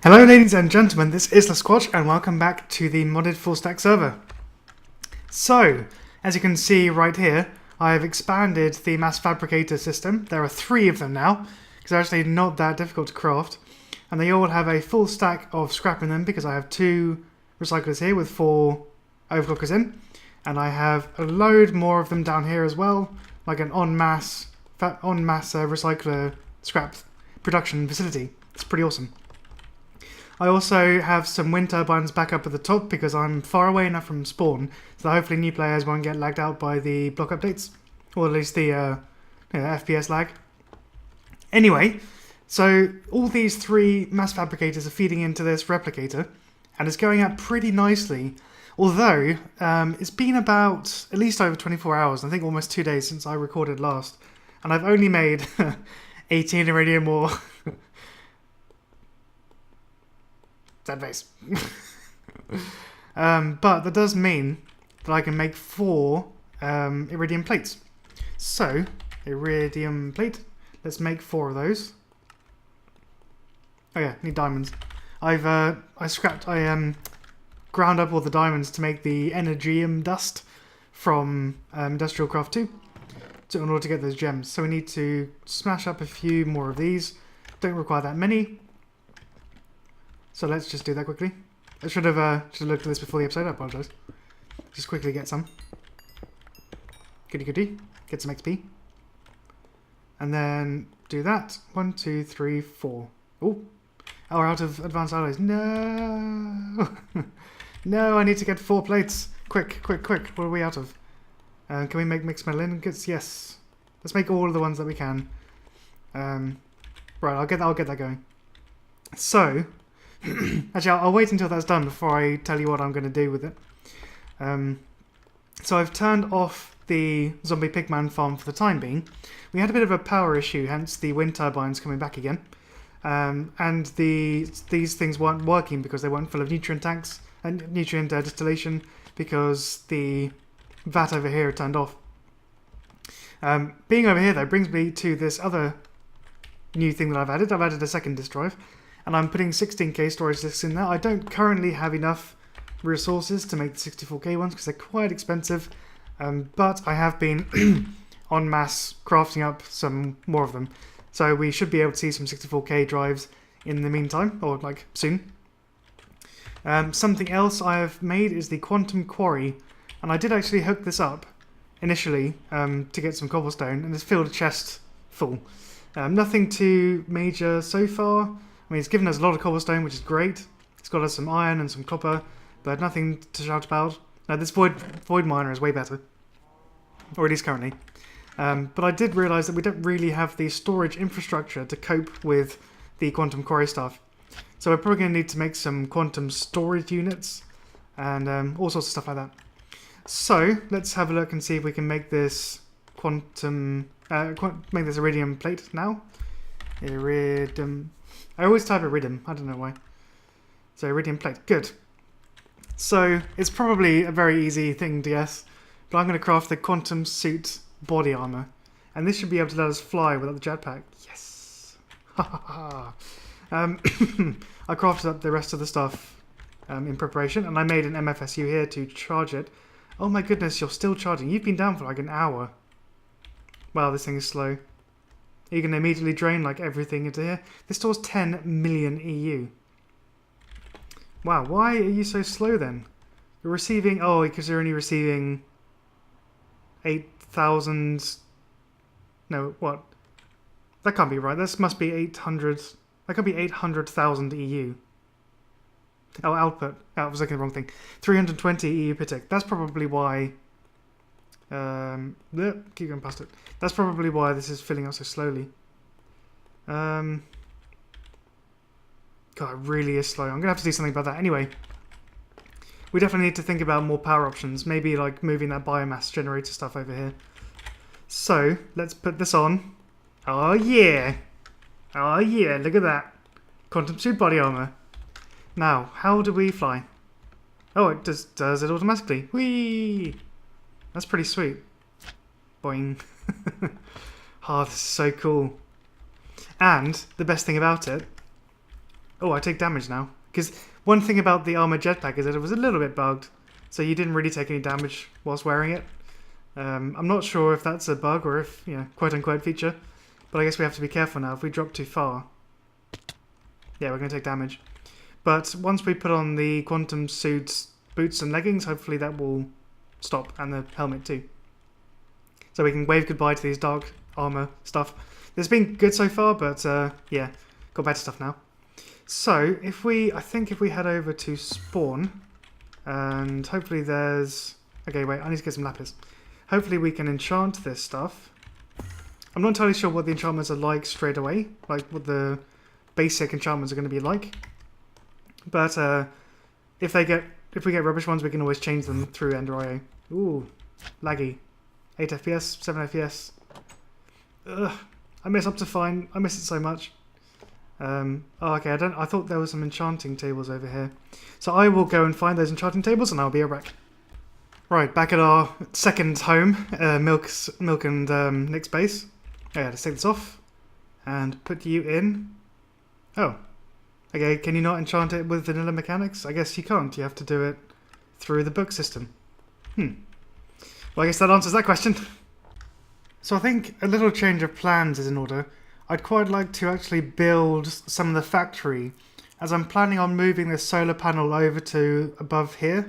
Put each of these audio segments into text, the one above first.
Hello ladies and gentlemen, this is LeSquatch and welcome back to the modded full stack server. So, as you can see right here, I have expanded the mass fabricator system. There are 3 of them now, because they're actually not that difficult to craft. And they all have a full stack of scrap in them because I have 2 recyclers here with 4 overclockers in. And I have a load more of them down here as well, like an en masse recycler scrap production facility. It's pretty awesome. I also have some wind turbines back up at the top because I'm far away enough from spawn, so hopefully new players won't get lagged out by the block updates, or at least the FPS lag. Anyway, so all these 3 mass fabricators are feeding into this replicator, and it's going up pretty nicely, although it's been about at least over 24 hours, I think almost 2 days since I recorded last, and I've only made 18 iridium ore. Sad face. But that does mean that I can make 4 iridium plates. So, iridium plate. Let's make 4 of those. Oh yeah, need diamonds. I ground up all the diamonds to make the energium dust from Industrial Craft 2 in order to get those gems. So we need to smash up a few more of these. Don't require that many. So let's just do that quickly. I should have looked at this before the episode, I apologise. Just quickly get some. Goody goody. Get some XP. And then do that. 1, 2, 3, 4. Oh, we're out of advanced alloys. No! No, I need to get 4 plates. Quick, quick, quick. What are we out of? Can we make mixed metal ingots? Yes. Let's make all of the ones that we can. Right, I'll get that going. So, actually, I'll wait until that's done before I tell you what I'm going to do with it. So I've turned off the zombie pigman farm for the time being. We had a bit of a power issue, hence the wind turbines coming back again. And these things weren't working because they weren't full of nutrient tanks and nutrient distillation because the vat over here turned off. Being over here though brings me to this other new thing that I've added. I've added a second disk drive. And I'm putting 16K storage disks in there. I don't currently have enough resources to make the 64K ones because they're quite expensive. But I have been en masse crafting up some more of them. So we should be able to see some 64K drives in the meantime, or like soon. Something else I have made is the quantum quarry. And I did actually hook this up initially to get some cobblestone, and it's filled a chest full. Nothing too major so far. I mean, it's given us a lot of cobblestone, which is great. It's got us some iron and some copper, but nothing to shout about. Now, this void miner is way better, or at least currently. But I did realise that we don't really have the storage infrastructure to cope with the quantum quarry stuff. So we're probably going to need to make some quantum storage units and all sorts of stuff like that. So let's have a look and see if we can make this make this iridium plate now. Iridium. I always type iridium, I don't know why. So iridium plate, good. So it's probably a very easy thing to guess, but I'm going to craft the quantum suit body armor. And this should be able to let us fly without the jetpack. Yes! Ha ha ha! I crafted up the rest of the stuff in preparation, and I made an MFSU here to charge it. Oh my goodness, you're still charging. You've been down for like an hour. Wow, this thing is slow. You can immediately drain like everything into here. This stores 10 million EU. Wow, why are you so slow then? You're receiving... Oh, because you're only receiving 8,000... No, what? That can't be right. This must be 800... That could be 800,000 EU. Oh, output. Oh, I was looking at the wrong thing. 320 EU per tick. That's probably why... keep going past it. That's probably why this is filling up so slowly. God, it really is slow. I'm going to have to do something about that. Anyway, we definitely need to think about more power options. Maybe like moving that biomass generator stuff over here. So, let's put this on. Oh yeah! Oh yeah, look at that. Quantum suit body armor. Now, how do we fly? Oh, it does it automatically. Whee! That's pretty sweet. Boing. Oh, this is so cool. And the best thing about it Oh, I take damage now. Because one thing about the armor jetpack is that it was a little bit bugged. So you didn't really take any damage whilst wearing it. I'm not sure if that's a bug or if, quote-unquote feature. But I guess we have to be careful now. If we drop too far, yeah, we're going to take damage. But once we put on the quantum suits, boots and leggings, hopefully that will stop. And the helmet too. So we can wave goodbye to these dark armor stuff. It's been good so far, but yeah, got better stuff now. So I think if we head over to spawn, and hopefully there's... Okay, wait, I need to get some lapis. Hopefully we can enchant this stuff. I'm not entirely sure what the enchantments are like straight away, like what the basic enchantments are going to be like. But if we get rubbish ones, we can always change them through Ender.io. Ooh, laggy. 8 FPS, 7 FPS. Ugh, I miss Optifine. I miss it so much. Oh, okay. I thought there were some enchanting tables over here. So I will go and find those enchanting tables, and I'll be a wreck. Right, back at our second home, Milk and Nick's base. Oh, yeah, let's take this off and put you in. Oh, okay. Can you not enchant it with vanilla mechanics? I guess you can't. You have to do it through the book system. Well, I guess that answers that question. So I think a little change of plans is in order. I'd quite like to actually build some of the factory, as I'm planning on moving this solar panel over to above here,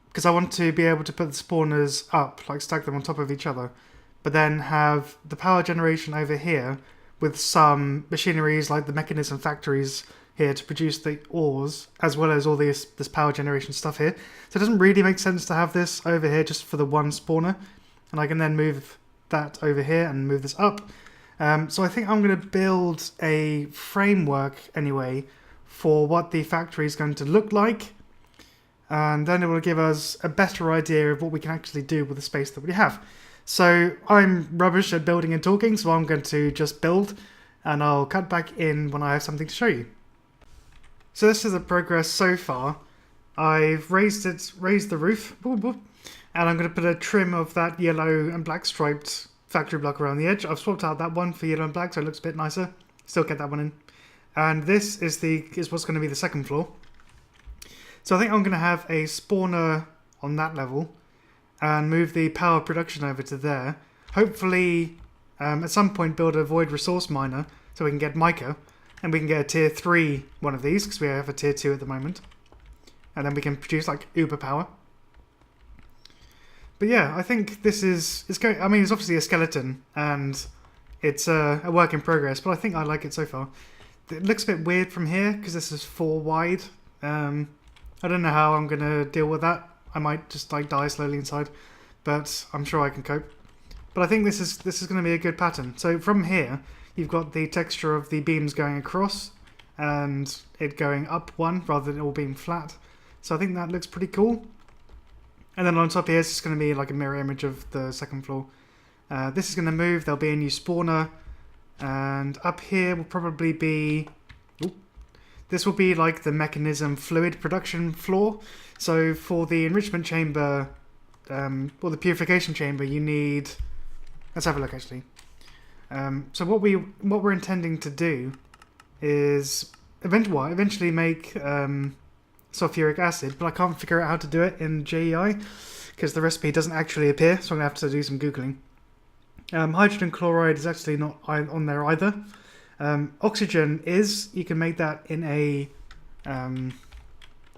because I want to be able to put the spawners up, like stack them on top of each other, but then have the power generation over here with some machineries like the mechanism factories here to produce the ores, as well as all this power generation stuff here. So it doesn't really make sense to have this over here just for the one spawner, and I can then move that over here and move this up. So I think I'm going to build a framework anyway for what the factory is going to look like, and then it will give us a better idea of what we can actually do with the space that we have. So I'm rubbish at building and talking, so I'm going to just build, and I'll cut back in when I have something to show you. So this is the progress so far. I've raised the roof, and I'm going to put a trim of that yellow and black striped factory block around the edge. I've swapped out that one for yellow and black, so it looks a bit nicer. Still get that one in. And this is what's going to be the second floor. So I think I'm going to have a spawner on that level and move the power production over to there. Hopefully, at some point, build a void resource miner so we can get mica, and we can get a tier 3 one of these because we have a tier 2 at the moment. And then we can produce like uber power. But yeah, I think this is... I mean, it's obviously a skeleton, and it's a work in progress, but I think I like it so far. It looks a bit weird from here, because this is 4 wide. I don't know how I'm going to deal with that. I might just like die slowly inside, but I'm sure I can cope. But I think this is going to be a good pattern. So from here, you've got the texture of the beams going across, and it going up one, rather than all being flat. So I think that looks pretty cool. And then on top here, it's just going to be like a mirror image of the second floor. This is going to move. There'll be a new spawner. And up here will probably be... Ooh, this will be like the mechanism fluid production floor. So for the enrichment chamber, or the purification chamber, you need... Let's have a look, actually. So what we're intending to do is eventually make... sulfuric acid, but I can't figure out how to do it in JEI because the recipe doesn't actually appear, so I'm going to have to do some googling. Hydrogen chloride is actually not on there either. Oxygen is. You can make that in a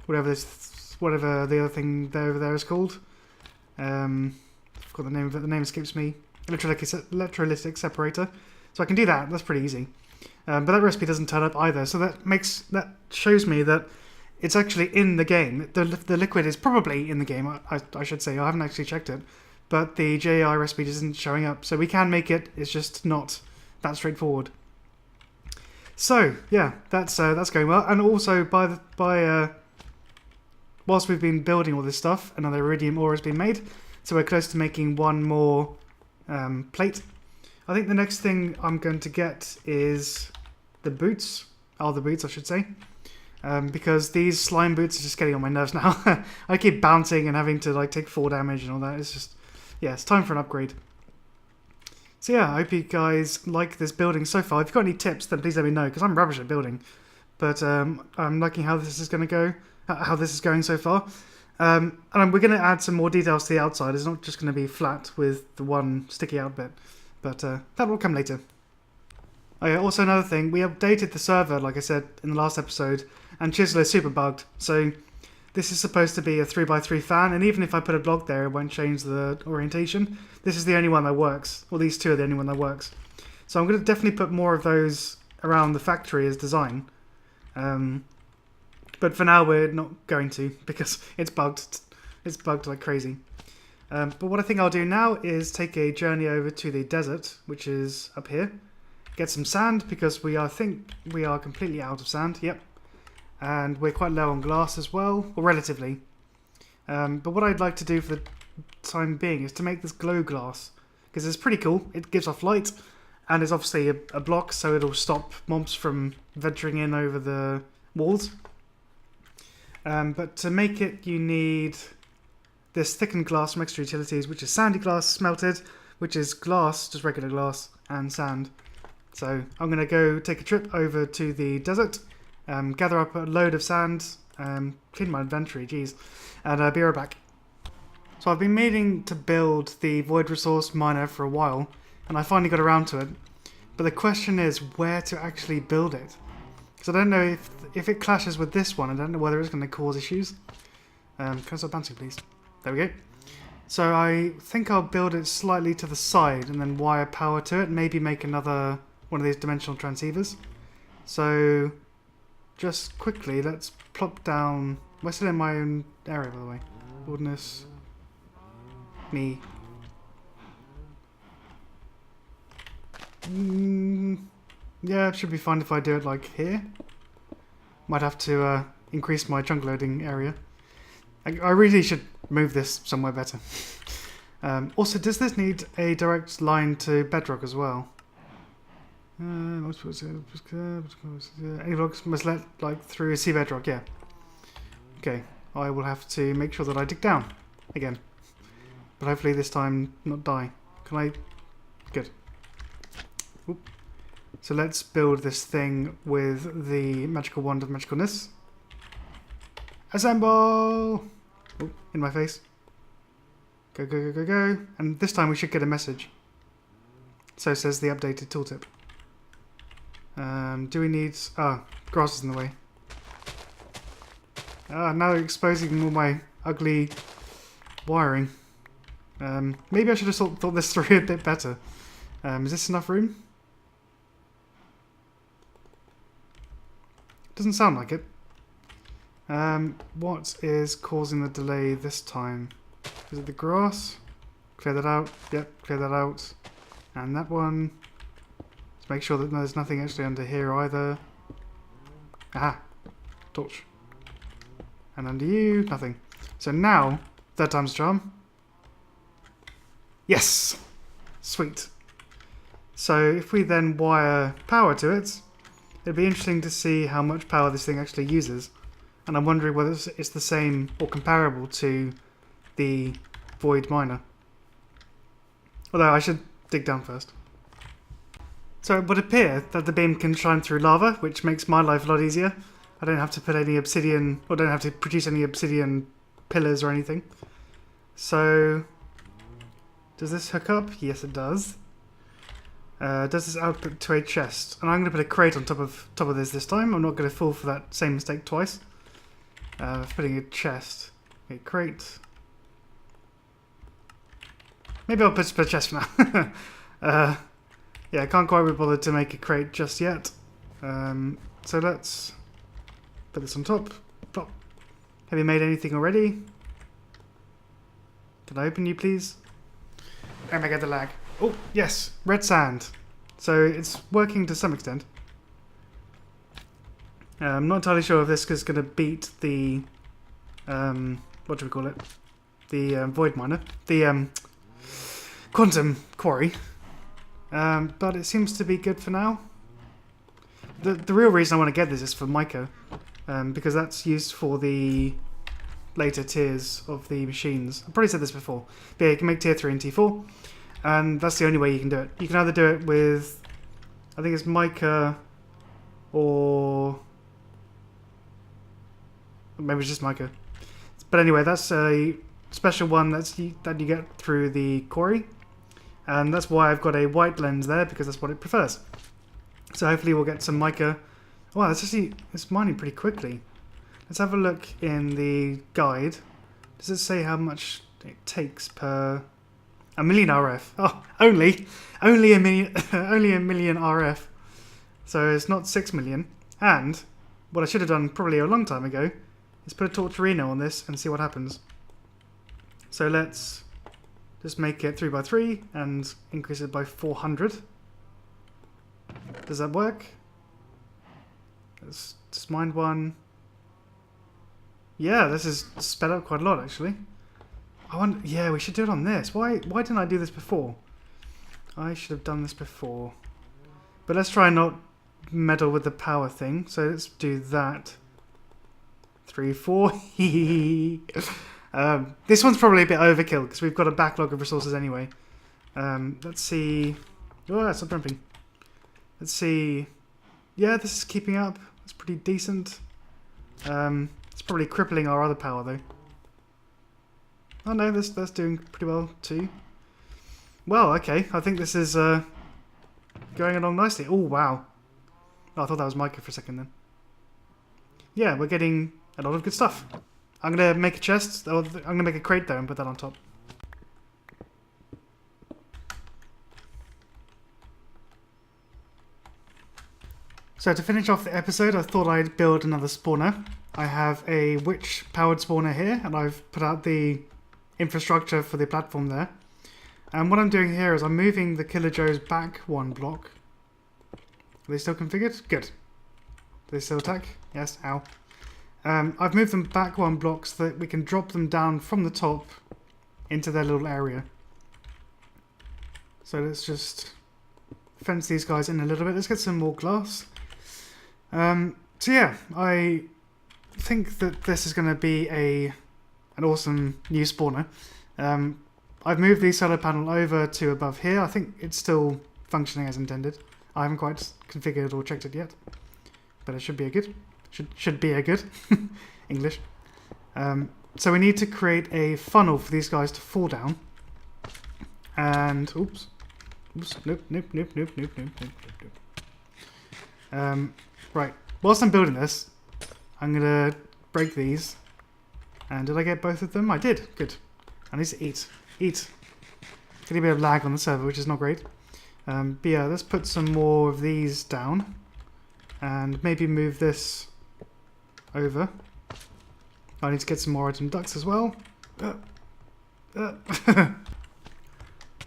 whatever the other thing over there is called. I've forgot the name of it. The name escapes me. Electrolytic separator. So I can do that. That's pretty easy. But that recipe doesn't turn up either. So that shows me that it's actually in the game. The liquid is probably in the game, I should say. I haven't actually checked it. But the JEI recipe isn't showing up. So we can make it. It's just not that straightforward. So, yeah, that's going well. And also, whilst we've been building all this stuff, another iridium ore has been made. So we're close to making one more plate. I think the next thing I'm going to get is the boots. The boots, I should say. Because these slime boots are just getting on my nerves now. I keep bouncing and having to like take 4 damage and all that. It's just, yeah, it's time for an upgrade. So yeah, I hope you guys like this building so far. If you've got any tips, then please let me know, because I'm rubbish at building. but I'm liking how this is going to go, how this is going so far. And we're going to add some more details to the outside. It's not just going to be flat with the one sticky out bit, but that will come later. Oh yeah, also another thing, we updated the server, like I said in the last episode, and Chisel is super bugged. So this is supposed to be a 3x3 fan, and even if I put a block there, it won't change the orientation. This is the only one that works, or these two are the only one that works. So I'm going to definitely put more of those around the factory as design. But for now we're not going to, because it's bugged. It's bugged like crazy. But what I think I'll do now is take a journey over to the desert, which is up here. Get some sand, because I think we are completely out of sand. Yep. And we're quite low on glass as well, or relatively. But what I'd like to do for the time being is to make this glow glass, because it's pretty cool. It gives off light, and it's obviously a block, so it'll stop mobs from venturing in over the walls. But to make it, you need this thickened glass from Extra Utilities, which is sandy glass smelted, which is glass, just regular glass, and sand. So I'm going to go take a trip over to the desert, gather up a load of sand, clean my inventory, geez, and be right back. So I've been meaning to build the void resource miner for a while, and I finally got around to it. But the question is where to actually build it. Because I don't know if it clashes with this one, I don't know whether it's going to cause issues. Can I stop bouncing, please? There we go. So I think I'll build it slightly to the side and then wire power to it, maybe make another one of these dimensional transceivers. So just quickly, let's plop down. We're still in my own area, by the way. Wilderness. Me. Yeah, it should be fine if I do it like here. Might have to increase my chunk loading area. I really should move this somewhere better. Also, does this need a direct line to bedrock as well? Any blocks must let like through sea bedrock, yeah. Okay, I will have to make sure that I dig down again. But hopefully this time not die. Can I? Good. Oop. So let's build this thing with the magical wand of magicalness. Assemble! Oh, in my face. Go, go, go, go, go. And this time we should get a message. So says the updated tooltip. Do we need... grass is in the way. Now exposing all my ugly wiring. Maybe I should have thought this through a bit better. Is this enough room? Doesn't sound like it. What is causing the delay this time? Is it the grass? Clear that out. Yep, clear that out. And that one. Let's make sure that there's nothing actually under here either. Aha! Torch. And under you, nothing. So now, third time's charm. Yes! Sweet. So if we then wire power to it, it'd be interesting to see how much power this thing actually uses. And I'm wondering whether it's the same or comparable to the void miner. Although I should dig down first. So it would appear that the beam can shine through lava, which makes my life a lot easier. I don't have to put any obsidian, or don't have to produce any obsidian pillars or anything. So, does this hook up? Yes, it does. Does this output to a chest? And I'm going to put a crate on top of this time. I'm not going to fall for that same mistake twice. Putting a chest. Okay, crate. Maybe I'll put a chest for now. Yeah, I can't quite be bothered to make a crate just yet. So let's put this on top. Plop. Have you made anything already? Can I open you, please? Oh my god, the lag. Oh, yes, red sand. So it's working to some extent. I'm not entirely sure if this is going to beat the... what do we call it? The void miner. The quantum quarry. But it seems to be good for now. The real reason I want to get this is for mica, because that's used for the later tiers of the machines. I've probably said this before, but yeah, you can make tier 3 and tier 4, and that's the only way you can do it. You can either do it with, I think it's mica, or Maybe it's just mica. But anyway, that's a special one that you get through the quarry. And that's why I've got a white lens there, because that's what it prefers. So hopefully we'll get some mica. Wow, it's mining pretty quickly. Let's have a look in the guide. Does it say how much it takes per... 1,000,000 RF. Oh, only a million, only a million RF. So it's not 6 million. And what I should have done probably a long time ago is put a Torturino on this and see what happens. So let's just make it 3x3 and increase it by 400. Does that work? Let's just mine one. Yeah, this is sped up quite a lot actually. Yeah, we should do it on this. Why didn't I do this before? I should have done this before. But let's try and not meddle with the power thing. So let's do that. 3, 4. This one's probably a bit overkill because we've got a backlog of resources anyway. Let's see. Oh, it's not jumping. Let's see. Yeah, this is keeping up. It's pretty decent. It's probably crippling our other power though. Oh no, that's doing pretty well too. Well, okay. I think this is going along nicely. Oh wow. Oh, I thought that was mica for a second then. Yeah, we're getting a lot of good stuff. I'm going to make a chest. I'm going to make a crate there and put that on top. So to finish off the episode, I thought I'd build another spawner. I have a witch-powered spawner here, and I've put out the infrastructure for the platform there. And what I'm doing here is I'm moving the Killer Joes back 1 block. Are they still configured? Good. Do they still attack? Yes. Ow. I've moved them back 1 block so that we can drop them down from the top into their little area. So let's just fence these guys in a little bit. Let's get some more glass. So yeah, I think that this is going to be an awesome new spawner. I've moved the solar panel over to above here. I think it's still functioning as intended. I haven't quite configured or checked it yet, but it should be a good. Should be a good English. So we need to create a funnel for these guys to fall down. And oops, nope. Right. Whilst I'm building this, I'm gonna break these. And did I get both of them? I did. Good. I need to eat. Getting a bit of lag on the server, which is not great. But yeah, let's put some more of these down, and maybe move this over. I need to get some more item ducts as well.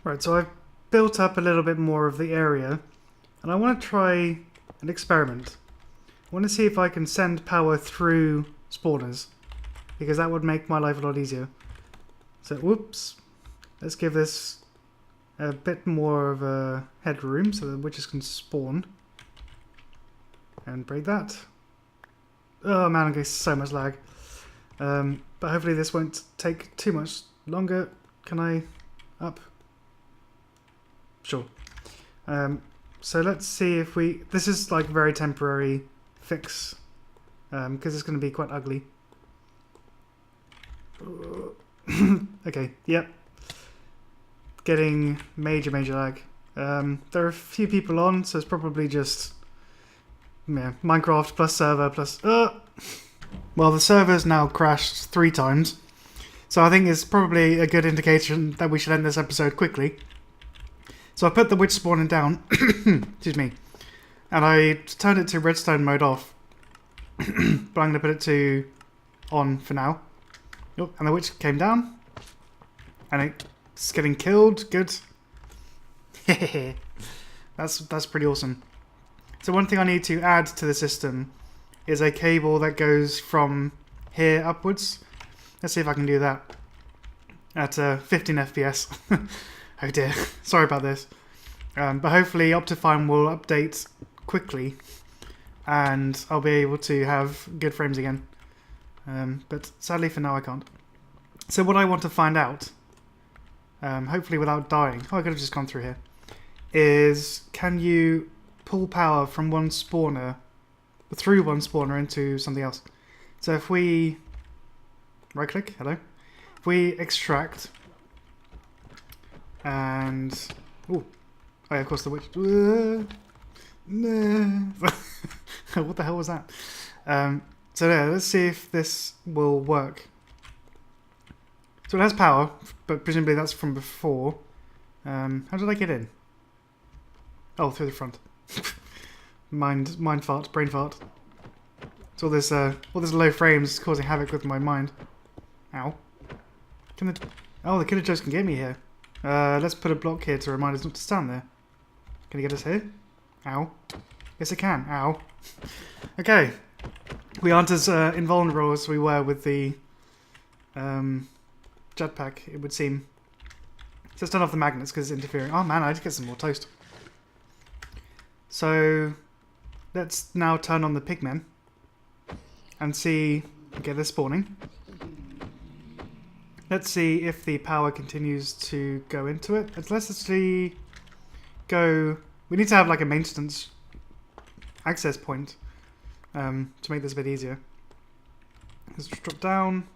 Right, so I've built up a little bit more of the area, and I want to try an experiment. I want to see if I can send power through spawners, because that would make my life a lot easier. So, whoops. Let's give this a bit more of a headroom so the witches can spawn. And break that. Oh man, I'm getting so much lag. But hopefully this won't take too much longer. Can I up? Sure. So let's see if we... This is like very temporary fix. Because it's going to be quite ugly. Okay, yep. Getting major lag. There are a few people on, so it's probably just... Yeah, Minecraft plus server plus... Well, the server's now crashed 3 times. So I think it's probably a good indication that we should end this episode quickly. So I put the witch spawning down. Excuse me. And I turned it to redstone mode off. But I'm going to put it to on for now. Oh, and the witch came down. And it's getting killed. Good. That's pretty awesome. So one thing I need to add to the system is a cable that goes from here upwards. Let's see if I can do that at 15 FPS. Oh dear, sorry about this. But hopefully Optifine will update quickly and I'll be able to have good frames again. But sadly for now I can't. So what I want to find out, hopefully without dying, I could have just gone through here, is can you pull power from one spawner, through one spawner into something else? So if we right click, hello. If we extract and oh yeah, of course the witch. What the hell was that? So yeah, let's see if this will work. So it has power, but presumably that's from before. How did I get in? Oh, through the front. Mind fart, brain fart. So all this low frames is causing havoc with my mind. Ow. The killer Joes can get me here. Let's put a block here to remind us not to stand there. Can you get us here? Ow. Yes, I can. Ow. Okay. We aren't as invulnerable as we were with the jetpack, it would seem. So let's turn off the magnets because it's interfering. Oh man, I need to get some more toast. So let's now turn on the pigmen and see. Okay, they're spawning. Let's see if the power continues to go into it. Let's actually go. We need to have like a maintenance access point to make this a bit easier. Let's drop down.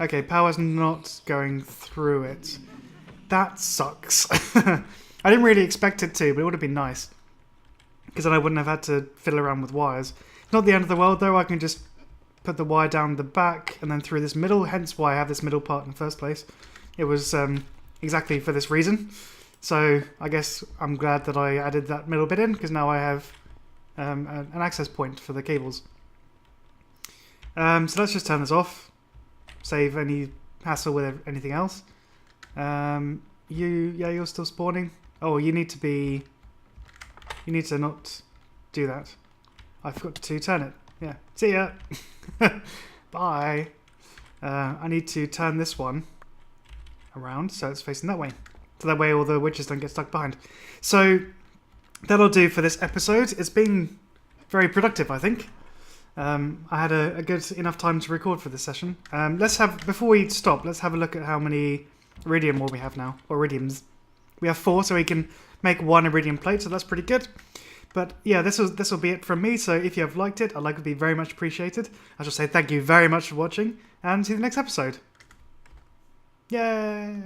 Okay, power's not going through it. That sucks. I didn't really expect it to, but it would have been nice. Because then I wouldn't have had to fiddle around with wires. Not the end of the world though, I can just put the wire down the back and then through this middle, hence why I have this middle part in the first place. It was exactly for this reason. So I guess I'm glad that I added that middle bit in, because now I have an access point for the cables. So let's just turn this off. Save any hassle with anything else. You're still spawning. Oh, you need to not do that. I forgot to turn it. Yeah, see ya. Bye. I need to turn this one around so it's facing that way. So that way all the witches don't get stuck behind. So that'll do for this episode. It's been very productive, I think. I had a good enough time to record for this session. Before we stop, let's have a look at how many iridium ore we have now. Or iridiums. We have 4, so we can make 1 iridium plate, so that's pretty good. But yeah, this will be it from me. So if you have liked it, I'd like it to be very much appreciated. I shall say thank you very much for watching, and see you in the next episode. Yay!